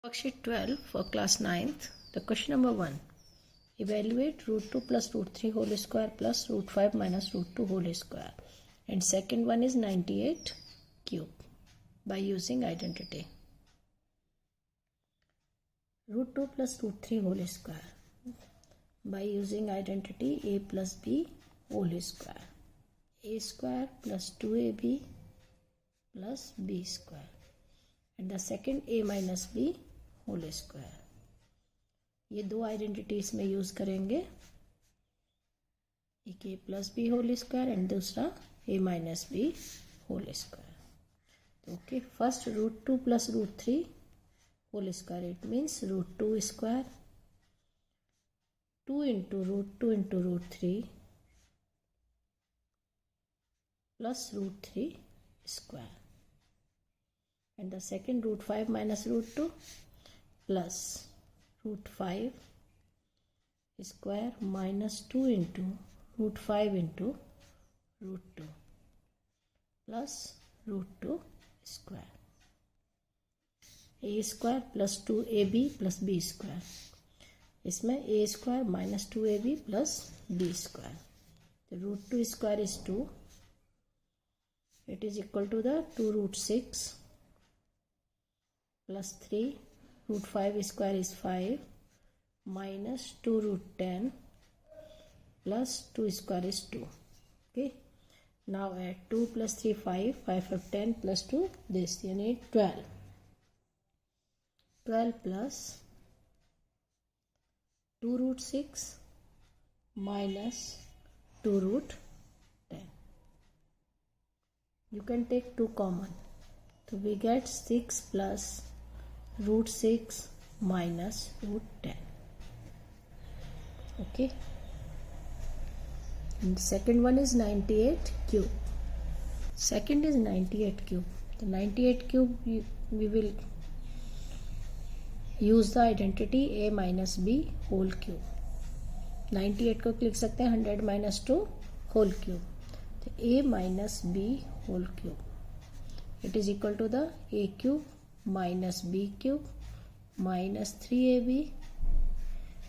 Worksheet 12 for class 9th. The question number 1. Evaluate root 2 plus root 3 whole square plus root 5 minus root 2 whole square. And second one is 98 cube by using identity. Root 2 plus root 3 whole square by using identity a plus b whole square. A square plus 2ab plus b square. And the second a minus b whole square. ये दो identities में use करेंगे, एक a plus b whole square and दूसरा a minus b whole square. तो okay, first root 2 plus root 3 whole square, it means root 2 square 2 into root 3 plus root 3 square. And the second root 5 minus root 2 plus root 5 square minus 2 into root 5 into root 2 plus root 2 square. A square plus 2ab plus b square. इसमें a square minus 2ab plus b square. The root 2 square is 2. It is equal to the 2 root 6 plus 3. Root 5 square is 5 minus 2 root 10 plus 2 square is 2. Okay. Now add 2 plus 3 5. 5 of 10 plus 2. This you need 12. 12 plus 2 root 6 minus 2 root 10. You can take 2 common. So we get 6 plus root 6 minus root 10. Okay. And the second one is 98 cube. Second is 98 cube. The 98 cube we will use the identity a minus b whole cube. 98 को लिख सकते हैं 100 minus 2 whole cube. तो a minus b whole cube. It is equal to the a cube minus b cube minus 3ab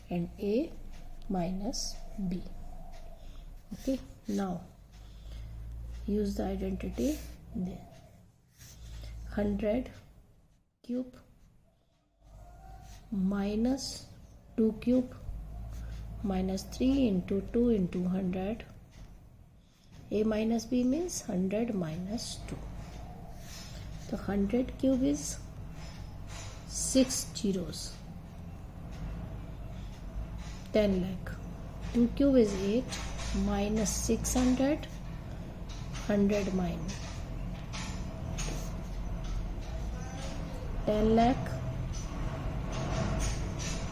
and a minus b. Okay, now use the identity there. 100 cube minus 2 cube minus 3 into 2 into 100. A minus b means 100 minus 2. So 100 cube is 6 zeros, 10 lakh. 2 cube is 8 minus 600, 100 minus 10 lakh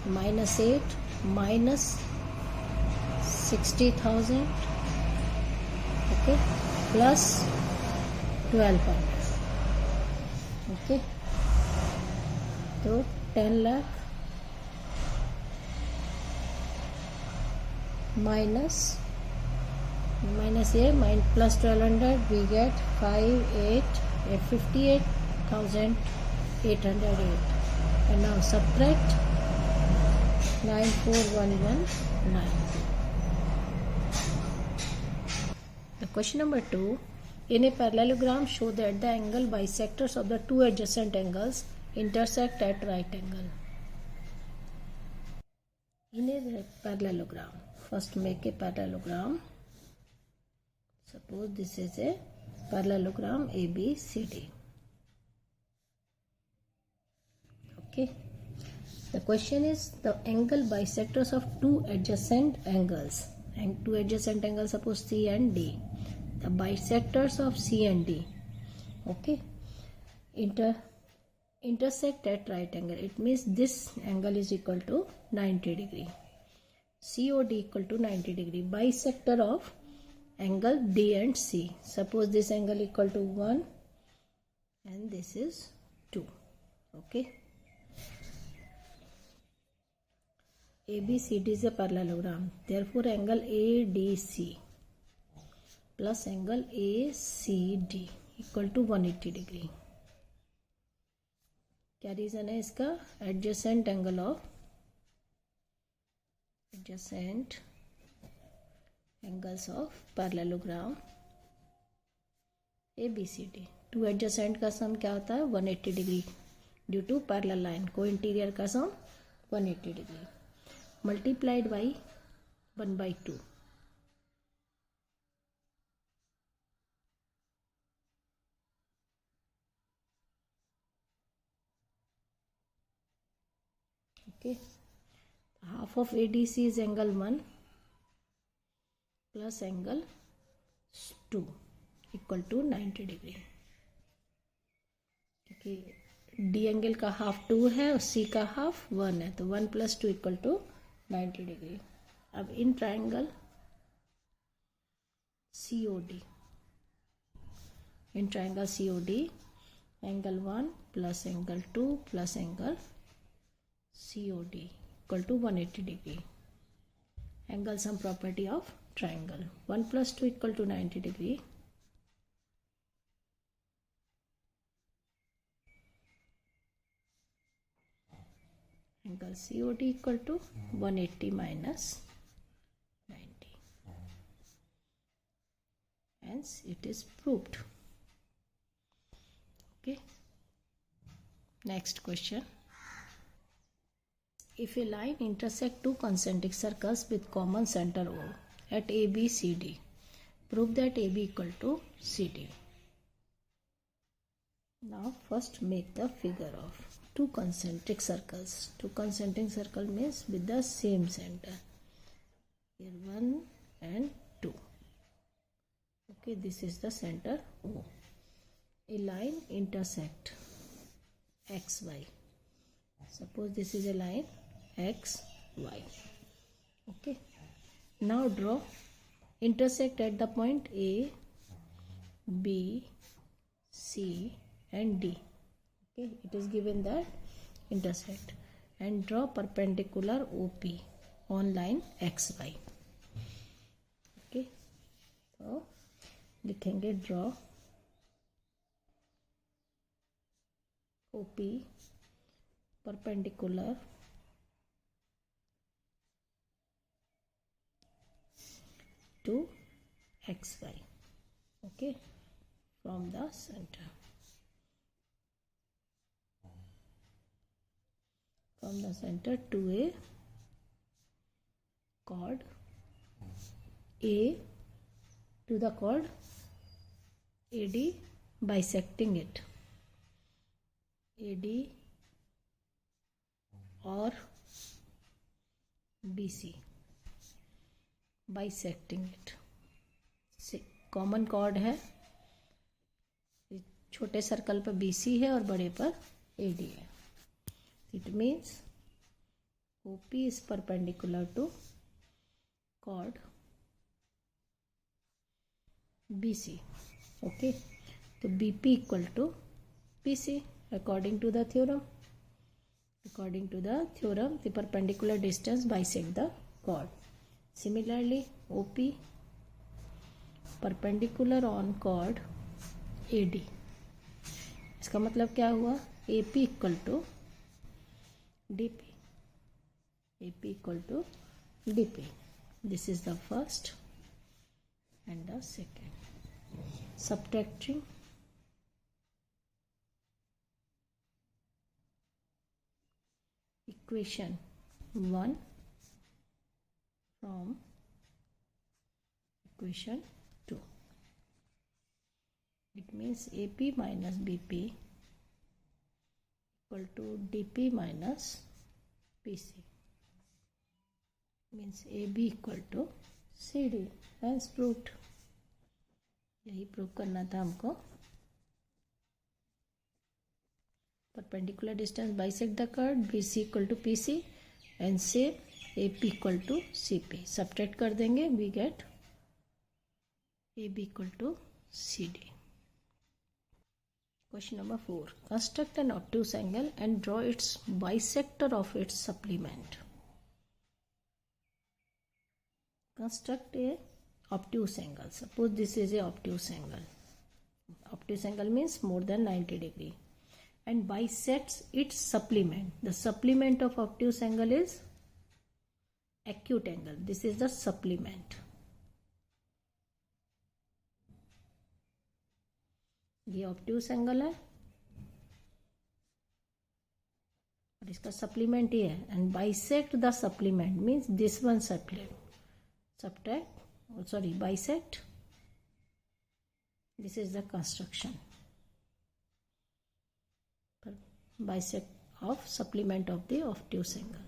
minus 8 minus 60,000. Okay, plus 1200. Okay, तो 10 lakh minus a plus 1200, we get 58,808. And now subtract 94119. The question number 2. In a parallelogram, show that the angle bisectors of the two adjacent angles intersect at right angle. In a parallelogram, first make a parallelogram. Suppose this is a parallelogram ABCD. Okay. The question is the angle bisectors of two adjacent angles. And two adjacent angles, suppose C and D. The bisectors of C and D, okay, intersect at right angle. It means this angle is equal to 90 degree. COD equal to 90 degree. Bisector of angle D and C. Suppose this angle equal to 1 and this is 2. Okay. ABCD is a parallelogram. Therefore, angle ADC plus angle ACD equal to 180 degree. क्या reason है इसका? Adjacent angle of adjacent angles of parallelogram ABCD। Two adjacent का sum क्या होता है? 180 degree due to parallel line. Co-interior का sum 180 degree multiplied by 1/2। Okay, half of ADC is angle 1 plus angle 2 equal to 90 degree. क्योंकि D angle का half 2 है और C का हाफ 1 है, तो 1 + 2 इक्वल टू 90 डिग्री। अब in triangle COD, in triangle COD angle 1 plus angle 2 plus angle COD equal to 180 degree. Angle sum property of triangle 1 + 2 equal to 90 degree. Angle COD equal to 180 minus 90. Hence it is proved. Okay. Next question. If a line intersect two concentric circles with common center O at ABCD, prove that AB equal to CD. Now first make the figure of two concentric circles. Two concentric circle means with the same center. Here 1 and 2. Okay, this is the center O. A line intersect XY. Suppose this is a line XY. Okay, now draw intersect at the point A, B, C and D. Okay, it is given that intersect, and draw perpendicular OP on line XY. Okay, तो लिखेंगे draw OP perpendicular to XY. Okay, from the center. From the center to a chord A to the chord AD, bisecting it. AD or BC, bisecting it. Common chord है, छोटे circle पर BC है और बड़े पर AD है. It means OP is perpendicular to chord BC. Okay, तो BP equal to BC according to the theorem. According to the theorem, the perpendicular distance bisect the chord. Similarly, OP perpendicular on chord AD. इसका मतलब क्या हुआ? AP equal to DP. AP equal to DP. This is the first and the second. Subtracting equation 1 from equation 2. It means AP minus BP equal to DP minus PC. Means AB equal to CD. Hence proved. यही prove करना था हमको. Perpendicular distance bisect the chord BC equal to PC and say AP equal to CP. Subtract कर देंगे, we get AB equal to CD. Question number 4. Construct an obtuse angle and draw its bisector of its supplement. Construct a obtuse angle. Suppose this is a obtuse angle. Obtuse angle means more than 90 degree. and bisects its supplement. The supplement of obtuse angle is acute angle. This is the supplement. ये obtuse angle है और इसका supplement ये है. And bisect the supplement means this one bisect. This is the construction. Bisect of supplement of the obtuse angle.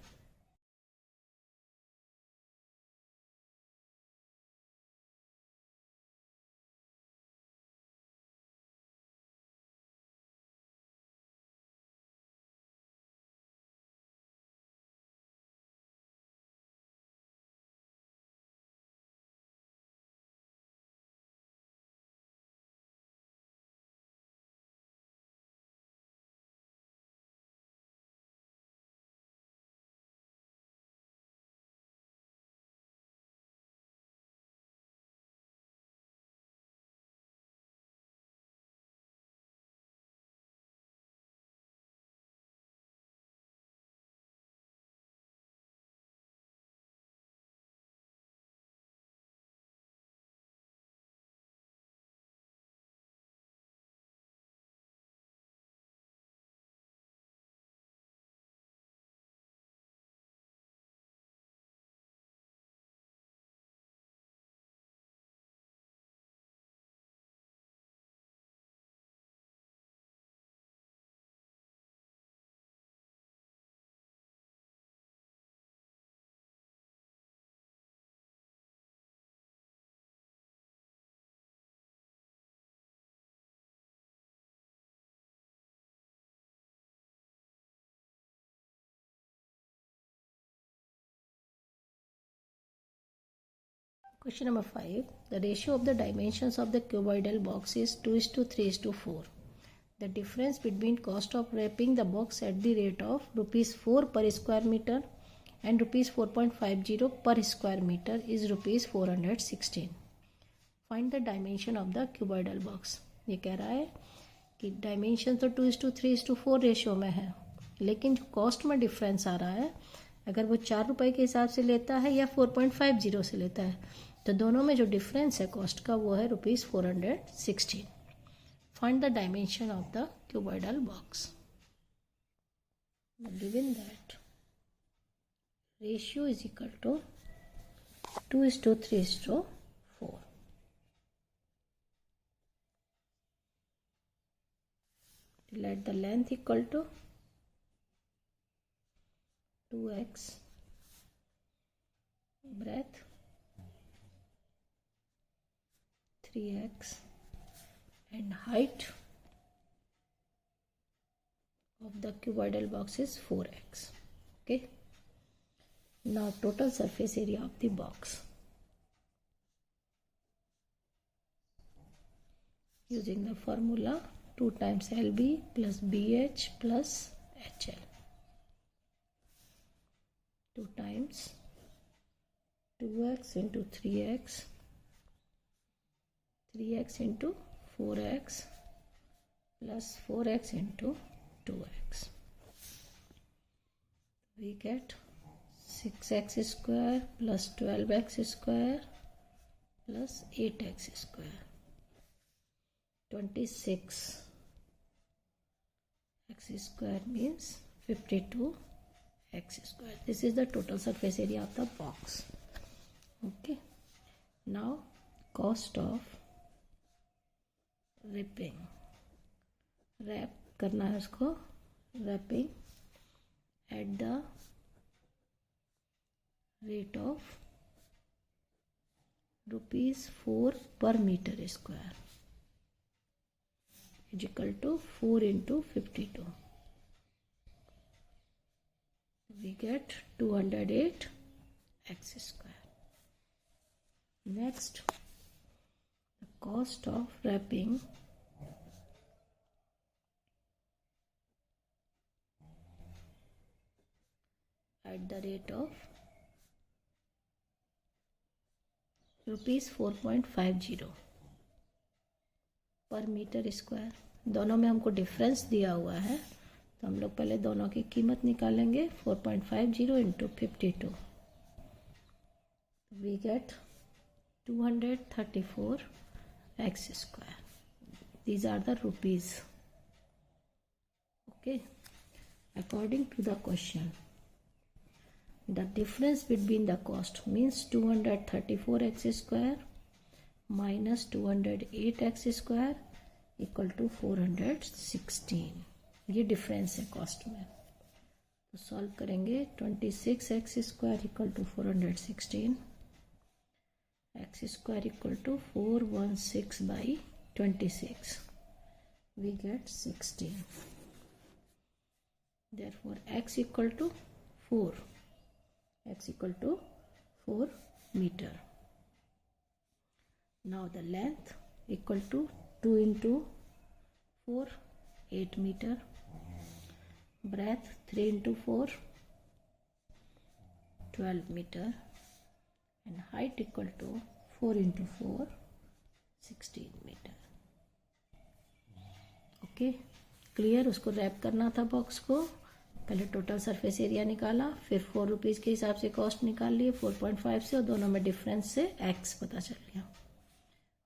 Question number 5. The ratio of the dimensions of the cuboidal box is 2:3:4. The difference between cost of wrapping the box at the rate of rupees 4 per square meter and rupees 4.50 per square meter is rupees 416. Find the dimension of the cuboidal box. ये कह रहा है कि dimension तो 2:3:4 ratio में है, लेकिन जो कॉस्ट में डिफरेंस आ रहा है, अगर वो 4 रुपये के हिसाब से लेता है या 4.50 से लेता है, तो दोनों में जो डिफरेंस है कॉस्ट का वो है rupees 416. Find the dimension of the cuboidal box. Given that ratio is equal to 2:3:4. Let the length equal to 2x breadth 3x and height of the cuboidal box is 4x. Okay. Now total surface area of the box. Using the formula 2 times LB plus BH plus HL. 2 times 2x into 3x 3x into 4x plus 4x into 2x. We get 6x square plus 12x square plus 8x square. 26 x square means 52 x square. This is the total surface area of the box. Okay. Now cost of wrapping. Wrap करना है उसको. Wrapping at the rate of rupees 4 per meter square is equal to 4 into 52. We get 208 x square. Next, the cost of wrapping at the rate of rupees 4.50 per meter square दोनों में हमको difference दिया हुआ है, तो हम लोग पहले दोनों की कीमत निकालेंगे. 4.50 into 52, we get 234x square. These are the rupees. Okay, according to the question, the difference between the cost means 234x square minus 208x square equal to 416. ये डिफरेंस है कॉस्ट में. तो सॉल्व करेंगे. 26x square equal to 416, x square equal to 416 by 26, we get 16. Therefore x equal to 4, x equal to 4 meter. Now the length equal to 2 into 4, 8 meter. Breadth 3 into 4, 12 meter. And height equal to 4 into 4, 16 meter. Okay, clear. उसको rap करना था box को. पहले total surface area निकाला, फिर 4 rupees के हिसाब से कॉस्ट निकाल लिए 4.5 से, और दोनों में डिफरेंस से x पता चल गया.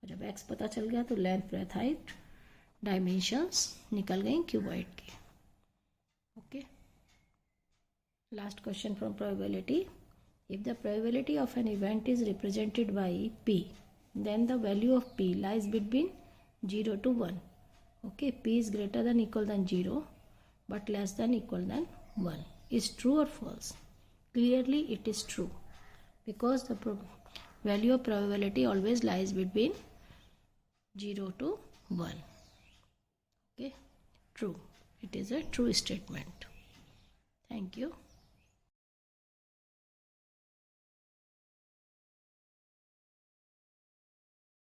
और जब x पता चल गया तो लेंथ, ब्रेथ, हाइट, डायमेंशंस निकल गई क्यूबॉइड की. Okay, last question from probability. If the probability of an event is represented by p, then the value of p lies between 0 to 1. Okay, p is greater than equal than 0 but less than equal than 1. Is true or false? Clearly it is true, because the value of probability always lies between 0 to 1. Okay, true. It is a true statement. Thank you.